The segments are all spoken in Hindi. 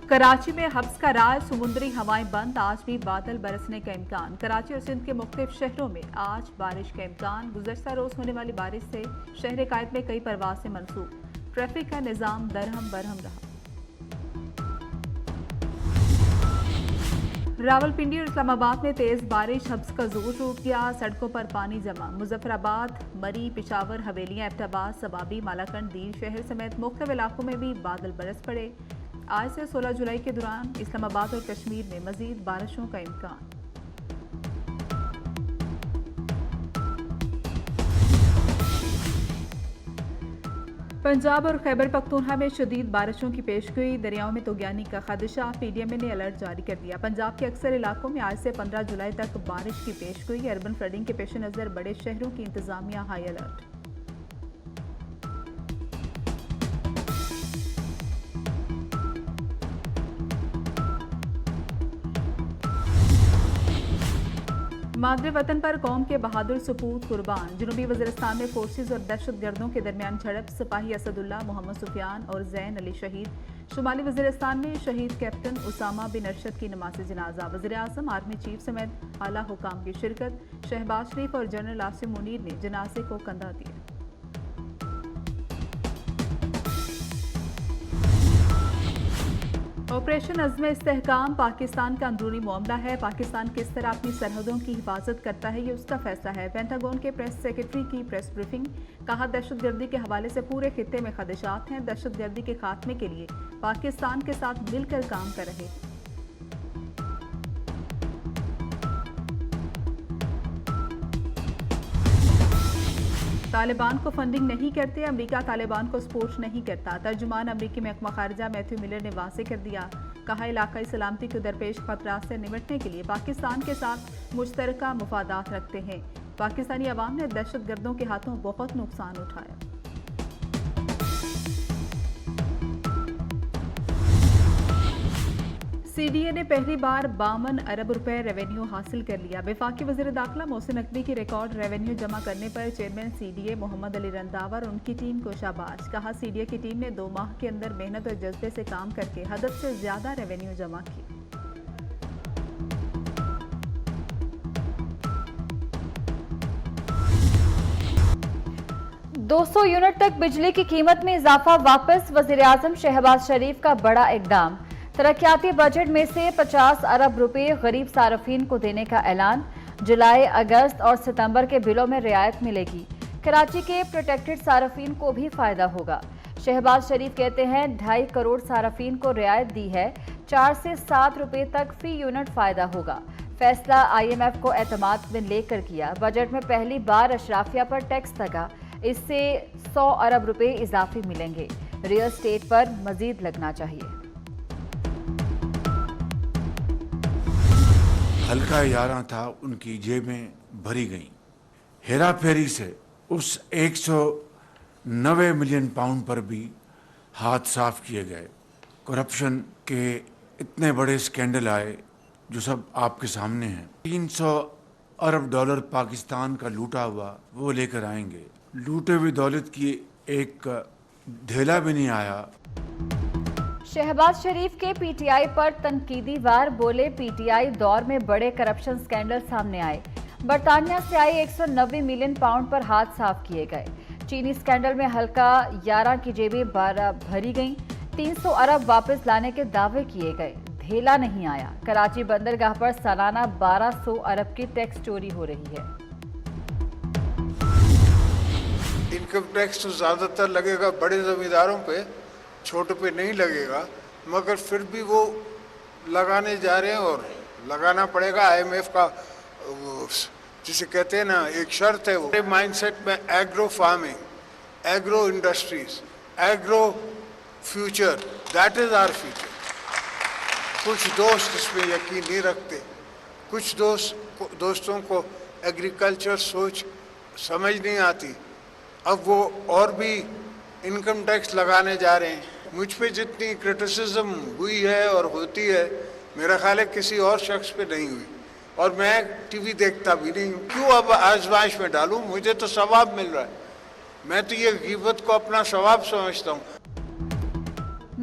कराची में हब्स का राज, समुद्री हवाएं बंद, आज भी बादल बरसने का इम्कान। कराची और सिंध के मुख्तलिफ शहरों में आज बारिश का इम्कान। गुज़श्ता रोज होने वाली बारिश से शहर कायद में कई परवासें मनसूख। ट्रैफिक का निज़ाम दरहम बरहम रहा। रावलपिंडी और इस्लामाबाद में तेज बारिश, हब्स का जोर टूट गया, सड़कों पर पानी जमा। मुजफ्फराबाद, मरी, पेशावर, हवेलियां, एबटाबाद, सबाबी, मालाकंड, दीर शहर समेत मुख्तलिफ इलाकों में भी बादल बरस पड़े। आज से 16 जुलाई के दौरान इस्लामाबाद और कश्मीर में मजीद बारिशों का इम्कान। पंजाब और खैबर पख्तूनख्वा में शदीद बारिशों की पेशगोई, दरियाओं में तोगयानी का खदशा। पीडीएमए ने अलर्ट जारी कर दिया। पंजाब के अक्सर इलाकों में आज से 15 जुलाई तक बारिश की पेशगोई। अर्बन फ्लडिंग के पेश नज़र बड़े शहरों की इंतजामिया हाई अलर्ट। मादरे वतन पर कौम के बहादुर सपूत कुर्बान। जनूबी वज़ीरिस्तान में फोर्सेज और दहशत गर्दों के दरमियान झड़प, सिपाही असदुल्ला, मोहम्मद सुफियान और जैन अली शहीद। शुमाली वज़ीरिस्तान में शहीद कैप्टन उसामा बिन अरशद की नमाज़ जनाजा। वज़ीर आज़म, आर्मी चीफ समेत आला हुकाम की शिरकत। शहबाज शरीफ और जनरल आसिम मुनीर ने जनाजे को कंधा दिया। ऑपरेशन अज़्म इस्तेहकाम पाकिस्तान का अंदरूनी मामला है। पाकिस्तान किस तरह अपनी सरहदों की हिफाजत करता है, ये उसका फैसला है। पेंटागन के प्रेस सेक्रेटरी की प्रेस ब्रीफिंग। कहा, दहशतगर्दी के हवाले से पूरे खित्ते में खदशात हैं। दहशतगर्दी के खात्मे के लिए पाकिस्तान के साथ मिलकर काम कर रहे हैं। तालिबान को फंडिंग नहीं करते, अमेरिका तालिबान को सपोर्ट नहीं करता। तर्जुमान अमेरिकी महकमा खारिजा मैथ्यू मिलर ने वाज़े कर दिया। कहा, इलाकाई सलामती को दरपेश खतरात से निपटने के लिए पाकिस्तान के साथ मुश्तरका मुफादात रखते हैं। पाकिस्तानी अवाम ने दहशत गर्दों के हाथों बहुत नुकसान उठाया। सीडीए ने पहली बार 52 अरब रुपए रेवेन्यू हासिल कर लिया। वफाकी वज़ीर दाखिला मोहसिन नकवी की रिकॉर्ड रेवेन्यू जमा करने पर चेयरमैन सीडीए मोहम्मद अली रंधावा और उनकी टीम को शाबाश। कहा, सीडीए की टीम ने 2 माह के अंदर मेहनत और जज्बे से काम करके हद से ज्यादा रेवेन्यू जमा की। $200 यूनिट तक बिजली की कीमत में इजाफा वापस। वज़ीर आज़म शहबाज शरीफ का बड़ा इकदाम। तरक्याती बजट में से 50 अरब रुपए गरीब सारफीन को देने का ऐलान। जुलाई, अगस्त और सितंबर के बिलों में रियायत मिलेगी। कराची के प्रोटेक्टेड सारफीन को भी फायदा होगा। शहबाज शरीफ कहते हैं 2.5 करोड़ सारफीन को रियायत दी है। 4 से 7 रुपए तक फी यूनिट फायदा होगा। फैसला IMF को एतमाद में लेकर किया। बजट में पहली बार अशराफिया पर टैक्स लगा। इससे 100 अरब रुपए इजाफी मिलेंगे। रियल एस्टेट पर मजीद लगना चाहिए। हल्का यारा था, उनकी जेबें भरी गईं। हेरा फेरी से उस 190 मिलियन पाउंड पर भी हाथ साफ किए गए। करप्शन के इतने बड़े स्कैंडल आए जो सब आपके सामने हैं। 300 अरब डॉलर पाकिस्तान का लूटा हुआ वो लेकर आएंगे। लूटे हुए दौलत की एक ढेला भी नहीं आया। शहबाज शरीफ के पीटीआई पर तनकीदी वार। बोले, पीटीआई दौर में बड़े करप्शन स्कैंडल सामने आए। बरतानिया से आए 190 मिलियन पाउंड पर हाथ साफ किए गए। चीनी स्कैंडल में हल्का 11 की जेबें भरी गईं। 300 अरब वापस लाने के दावे किए गए। ढेला नहीं आया। कराची बंदरगाह पर सालाना 1200 अरब की टैक्स चोरी हो रही है। इनकम टैक्स तो ज़्यादातर लगेगा बड़े ज़मींदारों पे, छोटे पे नहीं लगेगा, मगर फिर भी वो लगाने जा रहे हैं और लगाना पड़ेगा। IMF का जिसे कहते हैं ना, एक शर्त है। वो माइंडसेट में agro farming, agro industries, agro future, that is our future. कुछ दोस्त इसमें यकीन नहीं रखते। कुछ दोस्तों को एग्रीकल्चर सोच समझ नहीं आती। अब वो और भी इनकम टैक्स लगाने जा रहे हैं। मुझ पे जितनी क्रिटिसिज्म हुई है और होती है, मेरा ख्याल है किसी और शख्स पे नहीं हुई। और मैं टीवी देखता भी नहीं हूँ। क्यों अब आजमाइश में डालूं? मुझे तो सवाब मिल रहा है। मैं तो ये गीबत को अपना सवाब समझता हूँ।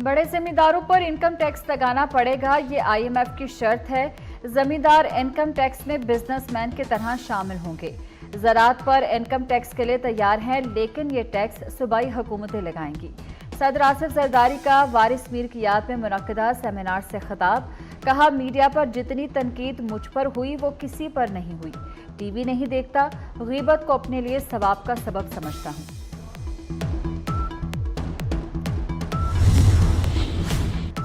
बड़े जमींदारों पर इनकम टैक्स लगाना पड़ेगा, ये आईएमएफ की शर्त है। जमींदार इनकम टैक्स में बिजनेसमैन की तरह शामिल होंगे। ज़राअत पर इनकम टैक्स के लिए तैयार हैं, लेकिन ये टैक्स सूबाई हुकूमतें लगाएंगी। सदर आसिफ जरदारी का वारिस मीर की याद में मुनक्किदा सेमिनार से खिताब। कहा, मीडिया पर जितनी तनकीद मुझ पर हुई वो किसी पर नहीं हुई। टीवी नहीं देखता, गीबत को अपने लिए सवाब का सबब समझता हूँ।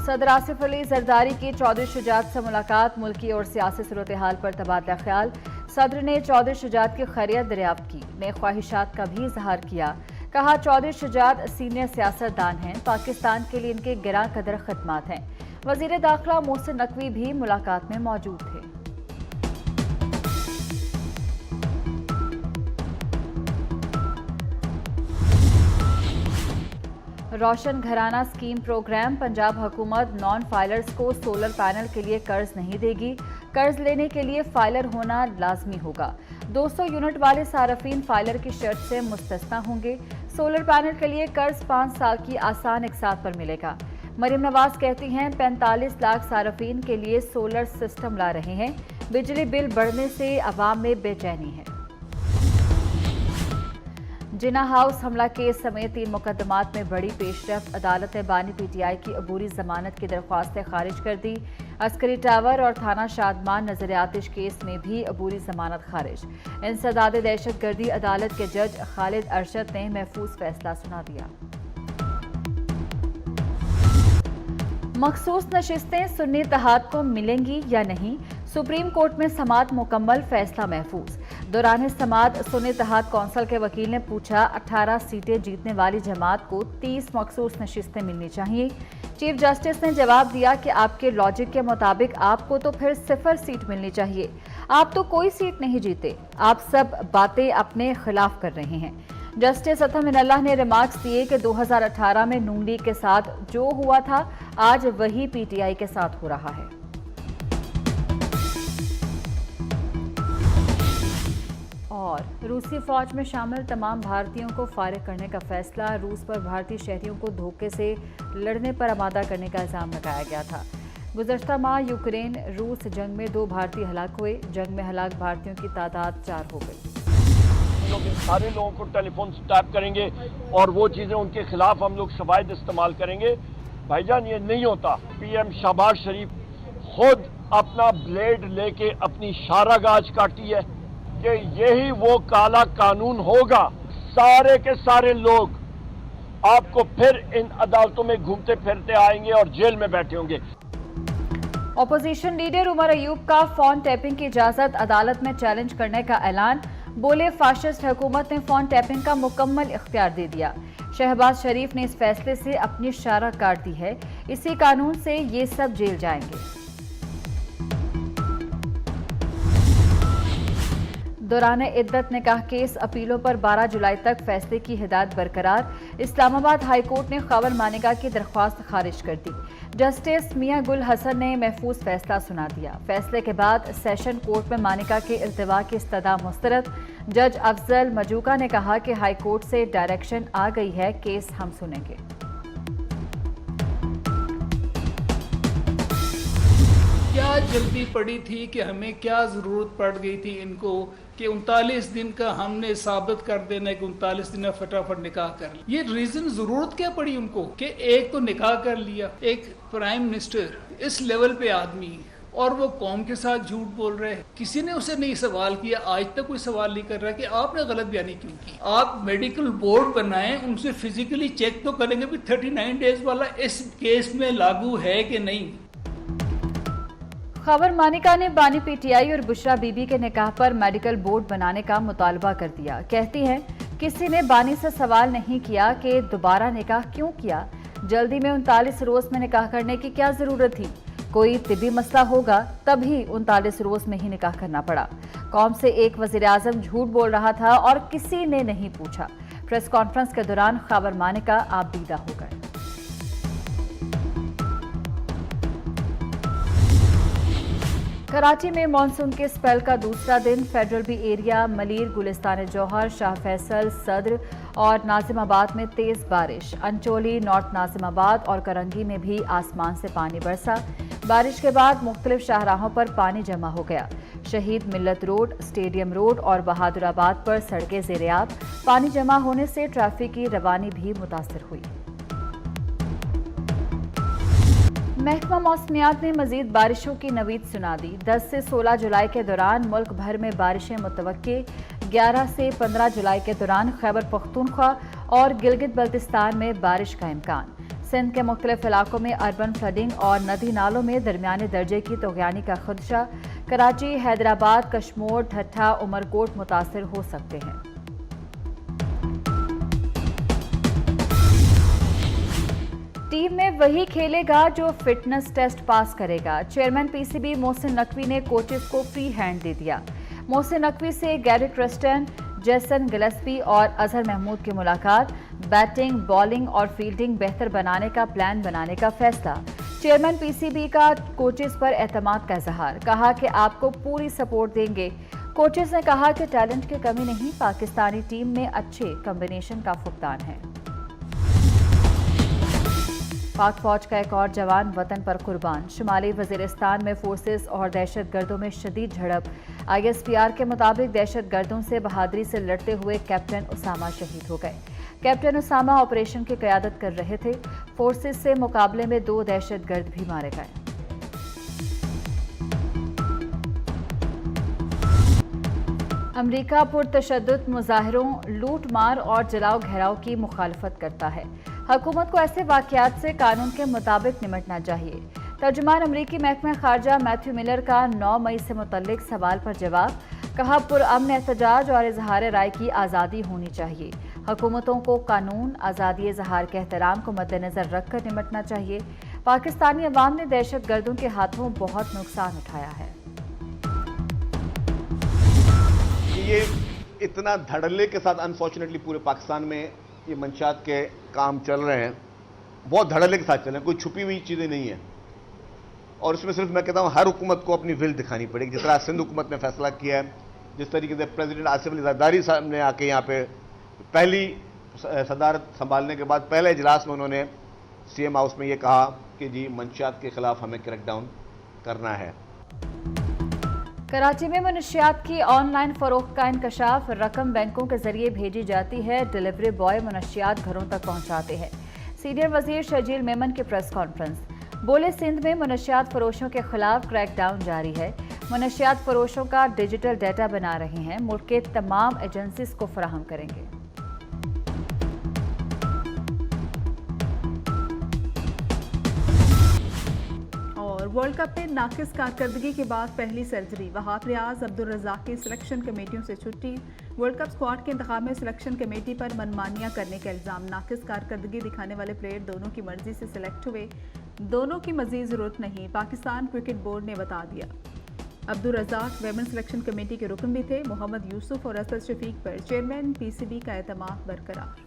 सदर आसिफ अली जरदारी की चौधरी शुजात से मुलाकात। मुल्की और सियासी सूरत हाल पर तबादला ख्याल। सदर ने चौधरी शुजात की खैरियत दरियाफ्त की, नेक ख्वाहिशात का भी इजहार किया। कहा, चौधरी शुजात सीनियर सियासतदान हैं, पाकिस्तान के लिए इनके गिरा कदर खदमात हैं। वजीर दाखिला मोहसिन नकवी भी मुलाकात में मौजूद थे। रोशन घराना स्कीम प्रोग्राम। पंजाब हुकूमत नॉन फाइलर्स को सोलर पैनल के लिए कर्ज नहीं देगी। कर्ज लेने के लिए फाइलर होना लाजमी होगा। 200 यूनिट वाले सारफीन फाइलर की शर्त से मुस्तस्ना होंगे। सोलर पैनल के लिए कर्ज 5 साल की आसान इकसात पर मिलेगा। मरीम नवाज कहती हैं, 45 लाख सारफीन के लिए सोलर सिस्टम ला रहे हैं। बिजली बिल बढ़ने से अवाम में बेचैनी है। जिना हाउस हमला केस समेत 3 मुकदमात में बड़ी पेशरफ्त। अदालत ने बानी पीटीआई की अबूरी जमानत की दरख्वास्तें खारिज कर दी। अस्करी टावर और थाना शादमान नजर आतिश केस में भी अबूरी जमानत खारिज। इंसदाद दहशतगर्दी अदालत के जज खालिद अरशद ने महफूज फैसला सुना दिया। मखसूस नशिस्तें सुन्नी इत्तेहाद को मिलेंगी या नहीं, सुप्रीम कोर्ट में समाअत मुकम्मल, फैसला महफूज। दौरान समाअत सुन्नी इत्तेहाद कौंसिल के वकील ने पूछा, 18 सीटें जीतने वाली जमात को 30 मखसूस नशिस्तें मिलनी चाहिए। चीफ जस्टिस ने जवाब दिया कि आपके लॉजिक के मुताबिक आपको तो फिर 0 सीट मिलनी चाहिए। आप तो कोई सीट नहीं जीते, आप सब बातें अपने खिलाफ कर रहे हैं। जस्टिस अतम इनल्लाह ने रिमार्क्स दिए कि 2018 में नून लीग के साथ जो हुआ था आज वही पीटीआई के साथ हो रहा है। और रूसी फौज में शामिल तमाम भारतीयों को फारिग करने का फैसला। रूस पर भारतीय शहरियों को धोखे से लड़ने पर आमादा करने का इल्जाम लगाया गया था। गुज़श्ता माह यूक्रेन रूस जंग में 2 भारतीय हलाक हुए। जंग में हलाक भारतीयों की तादाद 4 हो गई। हम लोग इन सारे लोगों को टेलीफोन से टैप करेंगे और वो चीज़ें उनके खिलाफ हम लोग शवाहिद इस्तेमाल करेंगे। भाईजान, ये नहीं होता। पीएम शहबाज शरीफ खुद अपना ब्लेड लेके अपनी शारागाज काटी है कि यही वो काला कानून होगा। सारे के सारे लोग आपको फिर इन अदालतों में घूमते फिरते आएंगे और जेल में बैठे होंगे। ऑपोजिशन लीडर उमर अयूब का फोन टैपिंग की इजाजत अदालत में चैलेंज करने का ऐलान। बोले, फाशिस्ट हुकूमत ने फोन टैपिंग का मुकम्मल इख्तियार दे दिया। शहबाज शरीफ ने इस फैसले से अपनी शारा काट दी है। इसी कानून से ये सब जेल जाएंगे। दौरान इद्दत निकाह केस अपीलों पर 12 जुलाई तक फैसले की हिदायत बरकरार। इस्लामाबाद हाई कोर्ट ने खबर मानिका की दरख्वास्त खारिज कर दी। जस्टिस मियां गुल हसन ने महफूज फैसला सुना दिया। फैसले के बाद सेशन कोर्ट में मानिका के इल्तिवा की इस्तदा मुस्तरद। जज अफजल मजूका ने कहा कि हाई कोर्ट से डायरेक्शन आ गई है, केस हम सुनेंगे। क्या जल्दी पड़ी थी कि हमें क्या ज़रूरत पड़ गई थी इनको कि 39 दिन का हमने साबित कर देना है कि 39 दिन में फटाफट निकाह कर लिया। ये रीजन ज़रूरत क्या पड़ी उनको कि एक तो निकाह कर लिया, एक प्राइम मिनिस्टर इस लेवल पे आदमी और वो कौम के साथ झूठ बोल रहे हैं। किसी ने उसे नहीं सवाल किया, आज तक कोई सवाल नहीं कर रहा कि आपने गलत बयानी क्यों की। आप मेडिकल बोर्ड बनाएं, उनसे फिजिकली चेक तो करेंगे भी 39 डेज वाला इस केस में लागू है कि नहीं। खबर मानिका ने बानी पीटीआई और बुशरा बीबी के निकाह पर मेडिकल बोर्ड बनाने का मुतालबा कर दिया। कहती हैं, किसी ने बानी से सवाल नहीं किया कि दोबारा निकाह क्यों किया। जल्दी में 39 रोज में निकाह करने की क्या जरूरत थी। कोई तिबी मसला होगा तभी 39 रोज में ही निकाह करना पड़ा। कौम से एक वजीर आजम झूठ बोल रहा था और किसी ने नहीं पूछा। प्रेस कॉन्फ्रेंस के दौरान खबर मानिका आबदीदा हो गए। कराची में मानसून के स्पेल का दूसरा दिन। Federal B area, Malir, Gulistan जौहर, शाह फैसल, सदर और नाजिमाबाद में तेज बारिश। अंचोली, नॉर्थ नाजिमाबाद और करंगी में भी आसमान से पानी बरसा। बारिश के बाद मुख्तलिफ शाहराहों पर पानी जमा हो गया। शहीद मिल्लत रोड, स्टेडियम रोड और बहादुराबाद पर सड़कें ज़ेर-ए-आब। पानी जमा होने से ट्रैफिक की रवानी भी मुतासर हुई। महकमा मौसमियात ने मजीद बारिशों की नवीद सुना दी। 10 से 16 जुलाई के दौरान मुल्क भर में बारिशें मुतवक्के। 11 से 15 जुलाई के दौरान खैबर पख्तूनख्वा और गिलगित बल्तिस्तान में बारिश का इम्कान। सिंध के मुख्तलिफ इलाकों में अर्बन फ्लडिंग और नदी नालों में दरमियाने दर्जे की तोगयानी का खदशा। कराची, हैदराबाद, कश्मोर, ठट्ठा, उमरकोट मुतासर हो सकते हैं। टीम में वही खेलेगा जो फिटनेस टेस्ट पास करेगा। चेयरमैन पीसीबी मोहसिन नकवी ने कोचेस को फ्री हैंड दे दिया। मोहसिन नकवी से गैरी क्रिस्टन, जेसन गिलेस्पी और अजहर महमूद की मुलाकात। बैटिंग, बॉलिंग और फील्डिंग बेहतर बनाने का प्लान बनाने का फैसला। चेयरमैन पीसीबी का कोचेस पर एतमाद का इजहार। कहा कि आपको पूरी सपोर्ट देंगे। कोचेस ने कहा कि टैलेंट की कमी नहीं, पाकिस्तानी टीम में अच्छे कॉम्बिनेशन का फुकदान है। पाक फौज का एक और जवान वतन पर कुर्बान। शुमाली वजीरिस्तान में फोर्सेस और दहशतगर्दों में शदीद झड़प। ISPR के मुताबिक दहशतगर्दों से बहादुरी से लड़ते हुए कैप्टन उसामा शहीद हो गए। कैप्टन उसामा ऑपरेशन की क़यादत कर रहे थे। फोर्सेस से मुकाबले में 2 दहशतगर्द भी मारे गए। अमरीका पुरतशद्दुद मुजाहिरों, लूट मार और जलाओ घेराव की मुखालफत करता है। हुकूमत को ऐसे वाक़यात से कानून के मुताबिक निपटना चाहिए। तर्जुमान अमरीकी महकमा खारजा मैथ्यू मिलर का 9 मई से मुतल्लिक सवाल पर जवाब। कहा, पुरअमन एहतजाज और इजहार राय की आज़ादी होनी चाहिए। हुकूमतों को कानून, आज़ादी इजहार के एहतराम को मद्देनजर रखकर निपटना चाहिए। पाकिस्तानी अवाम ने दहशतगर्दों के हाथों बहुत नुकसान उठाया है। ये इतना धड़ल्ले के साथ अनफॉर्चुनेटली पूरे पाकिस्तान में ये मंशात के काम चल रहे हैं, बहुत धड़ल्ले के साथ चल रहे हैं, कोई छुपी हुई चीज़ें नहीं है। और इसमें सिर्फ मैं कहता हूँ हर हुकूमत को अपनी विल दिखानी पड़ेगी। जिस तरह सिंध हुकूमत ने फैसला किया है, जिस तरीके से प्रेसिडेंट आसिफ अली जरदारी साहब ने आके यहाँ पे पहली सदारत संभालने के बाद पहले इजलास में उन्होंने CM हाउस में ये कहा कि जी मंशियात के खिलाफ हमें क्रैकडाउन करना है। कराची में मनशियात की ऑनलाइन फरोख्त का इंकशाफ। रकम बैंकों के जरिए भेजी जाती है, डिलीवरी बॉय मनशियात घरों तक पहुंचाते हैं। सीनियर वजीर शजील मेमन की प्रेस कॉन्फ्रेंस। बोले, सिंध में मनशियात फरोशों के खिलाफ क्रैकडाउन जारी है। मनशियात फरोशों का डिजिटल डाटा बना रहे हैं, मुल्क के तमाम एजेंसीज को फराहम करेंगे। वर्ल्ड कप में नाकिस कारकर्दगी के बाद पहली सर्जरी। वहाब रियाज, अब्दुल रज़ाक की सिलेक्शन कमेटियों से छुट्टी। वर्ल्ड कप स्क्वाड के इंतखाब में सिलेक्शन कमेटी पर मनमानियां करने का इल्ज़ाम। नाकिस कारकर्दगी दिखाने वाले प्लेयर दोनों की मर्जी से सिलेक्ट हुए, दोनों की मज़ीद ज़रूरत नहीं, पाकिस्तान क्रिकेट बोर्ड ने बता दिया। Abdul Razzaq women selection committee के रुकन भी थे। मोहम्मद यूसुफ और असद शफीक पर चेयरमैन PCB का एतमाद बरकरार।